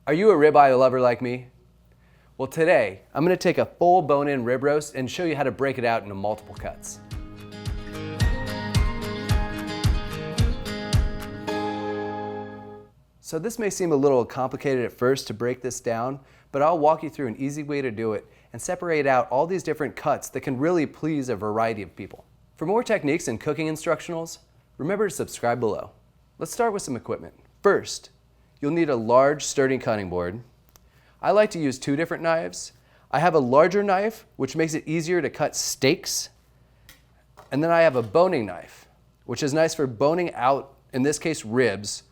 Are you a ribeye lover like me? Well, today I'm going to take a full bone-in rib roast and show you how to break it out into multiple cuts. So this may seem a little complicated at first to break this down, but I'll walk you through an easy way to do it and separate out all these different cuts that can really please a variety of people. For more techniques and cooking instructionals, remember to subscribe below. Let's start with some equipment. First, you'll need a large sturdy cutting board. I like to use two different knives. I have a larger knife, which makes it easier to cut steaks. And then I have a boning knife, which is nice for boning out, in this case, ribs,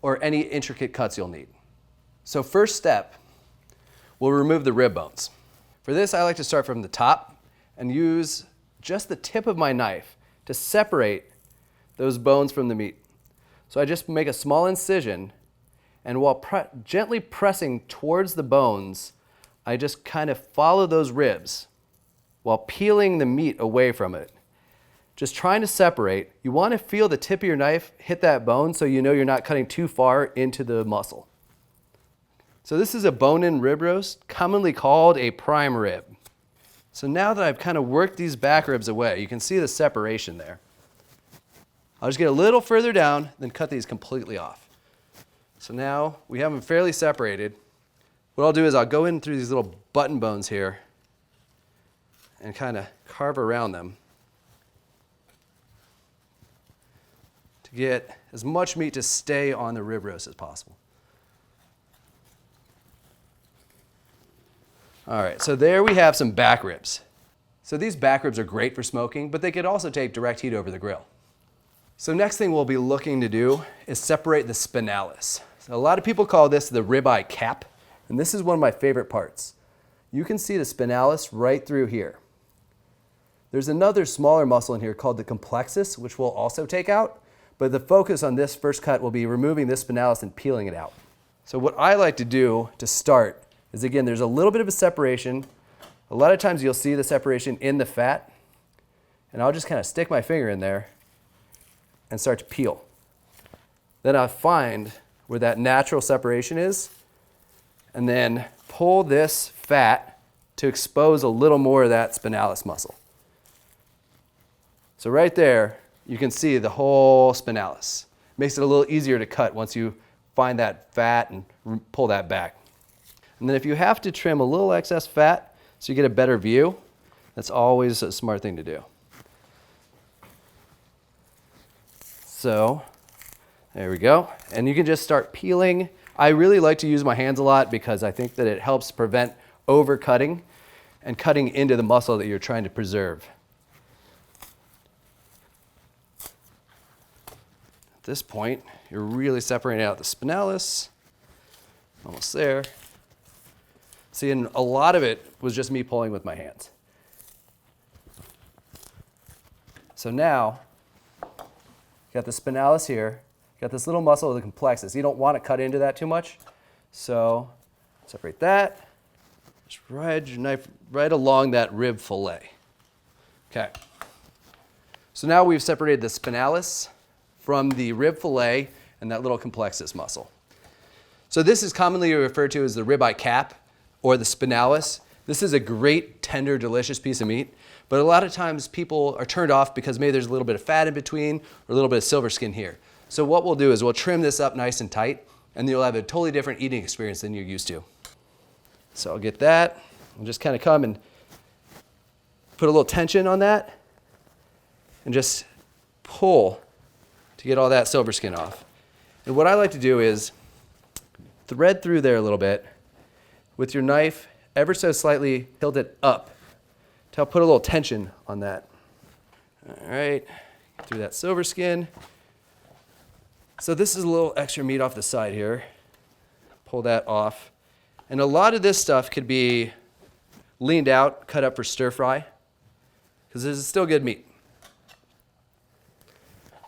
or any intricate cuts you'll need. So first step, we'll remove the rib bones. For this, I like to start from the top and use just the tip of my knife to separate those bones from the meat. So I just make a small incision, and while gently pressing towards the bones, I just kind of follow those ribs while peeling the meat away from it. Just trying to separate. You want to feel the tip of your knife hit that bone so you know you're not cutting too far into the muscle. So this is a bone-in rib roast, commonly called a prime rib. So now that I've kind of worked these back ribs away, you can see the separation there. I'll just get a little further down, then cut these completely off. So now we have them fairly separated. What I'll do is I'll go in through these little button bones here and kind of carve around them to get as much meat to stay on the rib roast as possible. All right, so there we have some back ribs. So these back ribs are great for smoking, but they could also take direct heat over the grill. So next thing we'll be looking to do is separate the spinalis. So a lot of people call this the ribeye cap, and this is one of my favorite parts. You can see the spinalis right through here. There's another smaller muscle in here called the complexus, which we'll also take out, but the focus on this first cut will be removing this spinalis and peeling it out. So what I like to do to start is, again, there's a little bit of a separation. A lot of times you'll see the separation in the fat, and I'll just kind of stick my finger in there and start to peel. Then I'll find where that natural separation is, and then pull this fat to expose a little more of that spinalis muscle. So right there, you can see the whole spinalis. Makes it a little easier to cut once you find that fat and pull that back. And then if you have to trim a little excess fat so you get a better view, that's always a smart thing to do. So there we go. And you can just start peeling. I really like to use my hands a lot because I think that it helps prevent overcutting and cutting into the muscle that you're trying to preserve. At this point, you're really separating out the spinalis. Almost there. See, and a lot of it was just me pulling with my hands. So now, got the spinalis here, got this little muscle of the complexus. You don't want to cut into that too much. So separate that. Just ride your knife right along that rib fillet. Okay. So now we've separated the spinalis from the rib fillet and that little complexus muscle. So this is commonly referred to as the ribeye cap or the spinalis. This is a great, tender, delicious piece of meat. But a lot of times people are turned off because maybe there's a little bit of fat in between or a little bit of silver skin here. So what we'll do is we'll trim this up nice and tight, and you'll have a totally different eating experience than you're used to. So I'll get that. I'll just kind of come and put a little tension on that and just pull to get all that silver skin off. And what I like to do is thread through there a little bit with your knife, ever so slightly tilt it up to help put a little tension on that. All right, get through that silver skin. So this is a little extra meat off the side here. Pull that off. And a lot of this stuff could be leaned out, cut up for stir fry, because this is still good meat.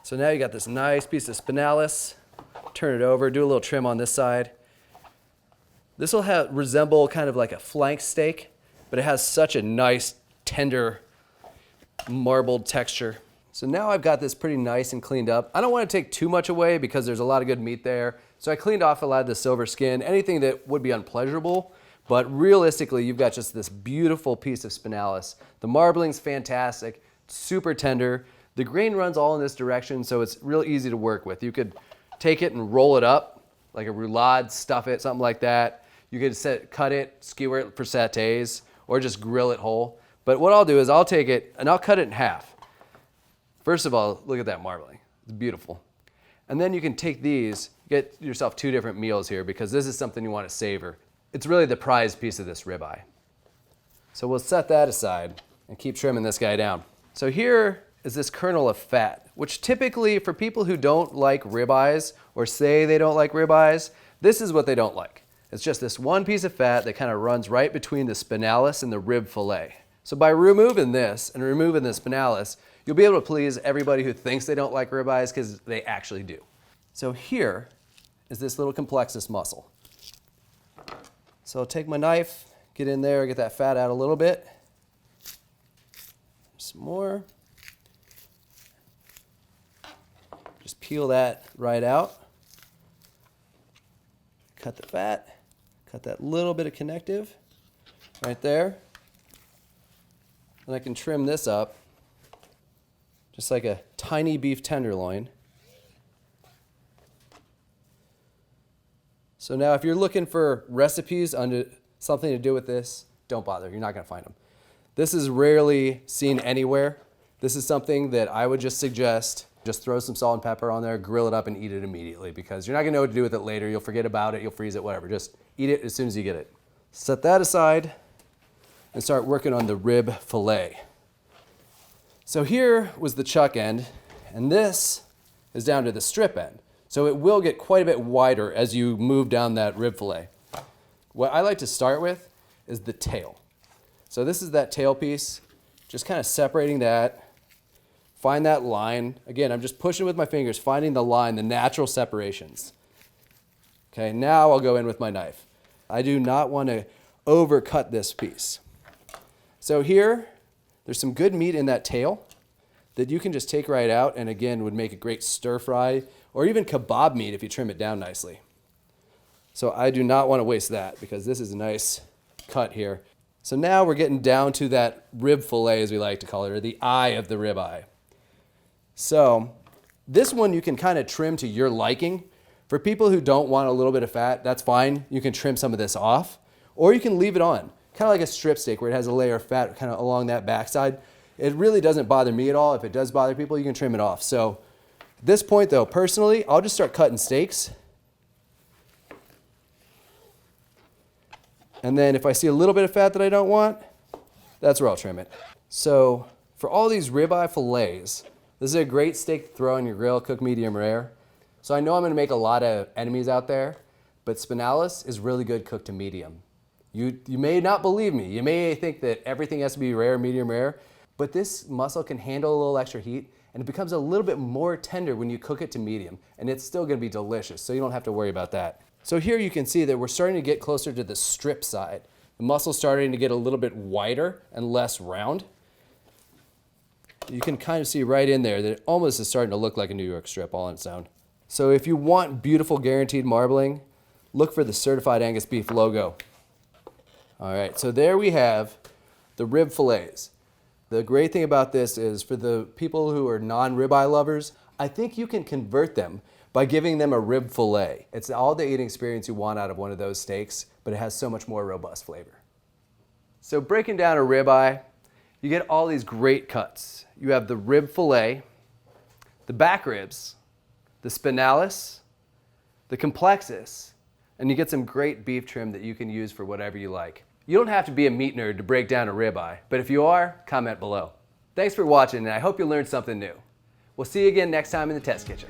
So now you got this nice piece of spinalis. Turn it over, do a little trim on this side. This will resemble kind of like a flank steak, but it has such a nice, tender, marbled texture. So now I've got this pretty nice and cleaned up. I don't want to take too much away because there's a lot of good meat there, So I cleaned off a lot of the silver skin, anything that would be unpleasurable, but realistically, you've got just this beautiful piece of spinalis. The marbling's fantastic, super tender. The grain runs all in this direction, so it's real easy to work with. You could take it and roll it up like a roulade, stuff it, something like that. You could cut it, skewer it for satés, or just grill it whole. But what I'll do is I'll take it and I'll cut it in half. First of all, look at that marbling. It's beautiful. And then you can take these, get yourself 2 different meals here because this is something you want to savor. It's really the prized piece of this ribeye. So we'll set that aside and keep trimming this guy down. So here is this kernel of fat, which typically for people who don't like ribeyes or say they don't like ribeyes, this is what they don't like. It's just this one piece of fat that kind of runs right between the spinalis and the rib fillet. So by removing this and removing the spinalis, you'll be able to please everybody who thinks they don't like ribeyes because they actually do. So here is this little complexus muscle. So I'll take my knife, get in there, get that fat out a little bit. Some more. Just peel that right out. Cut the fat. Cut that little bit of connective right there. And I can trim this up just like a tiny beef tenderloin. So now if you're looking for recipes on something to do with this, don't bother. You're not going to find them. This is rarely seen anywhere. This is something that I would just suggest. Just throw some salt and pepper on there, grill it up, and eat it immediately because you're not going to know what to do with it later. You'll forget about it. You'll freeze it, whatever. Just eat it as soon as you get it. Set that aside and start working on the rib fillet. So here was the chuck end, and this is down to the strip end. So it will get quite a bit wider as you move down that rib fillet. What I like to start with is the tail. So this is that tail piece, just kind of separating that. Find that line. Again, I'm just pushing with my fingers, finding the line, the natural separations. Okay, now I'll go in with my knife. I do not want to overcut this piece. So here, there's some good meat in that tail that you can just take right out and again would make a great stir fry or even kebab meat if you trim it down nicely. So I do not want to waste that because this is a nice cut here. So now we're getting down to that rib fillet, as we like to call it, or the eye of the ribeye. So this one you can kind of trim to your liking. For people who don't want a little bit of fat, that's fine. You can trim some of this off, or you can leave it on, kind of like a strip steak where it has a layer of fat kind of along that backside. It really doesn't bother me at all. If it does bother people, you can trim it off. So at this point though, personally, I'll just start cutting steaks. And then if I see a little bit of fat that I don't want, that's where I'll trim it. So for all these ribeye fillets, this is a great steak to throw on your grill, cook medium rare. So I know I'm gonna make a lot of enemies out there, but spinalis is really good cooked to medium. You may not believe me. You may think that everything has to be rare, medium rare, but this muscle can handle a little extra heat and it becomes a little bit more tender when you cook it to medium, and it's still gonna be delicious, so you don't have to worry about that. So here you can see that we're starting to get closer to the strip side. The muscle's starting to get a little bit wider and less round. You can kind of see right in there that it almost is starting to look like a New York strip all on its own. So if you want beautiful guaranteed marbling, look for the Certified Angus Beef logo. All right, so there we have the rib fillets. The great thing about this is for the people who are non-ribeye lovers, I think you can convert them by giving them a rib fillet. It's all the eating experience you want out of one of those steaks, but it has so much more robust flavor. So breaking down a ribeye, you get all these great cuts. You have the rib fillet, the back ribs, the spinalis, the complexus, and you get some great beef trim that you can use for whatever you like. You don't have to be a meat nerd to break down a ribeye, but if you are, comment below. Thanks for watching, and I hope you learned something new. We'll see you again next time in the test kitchen.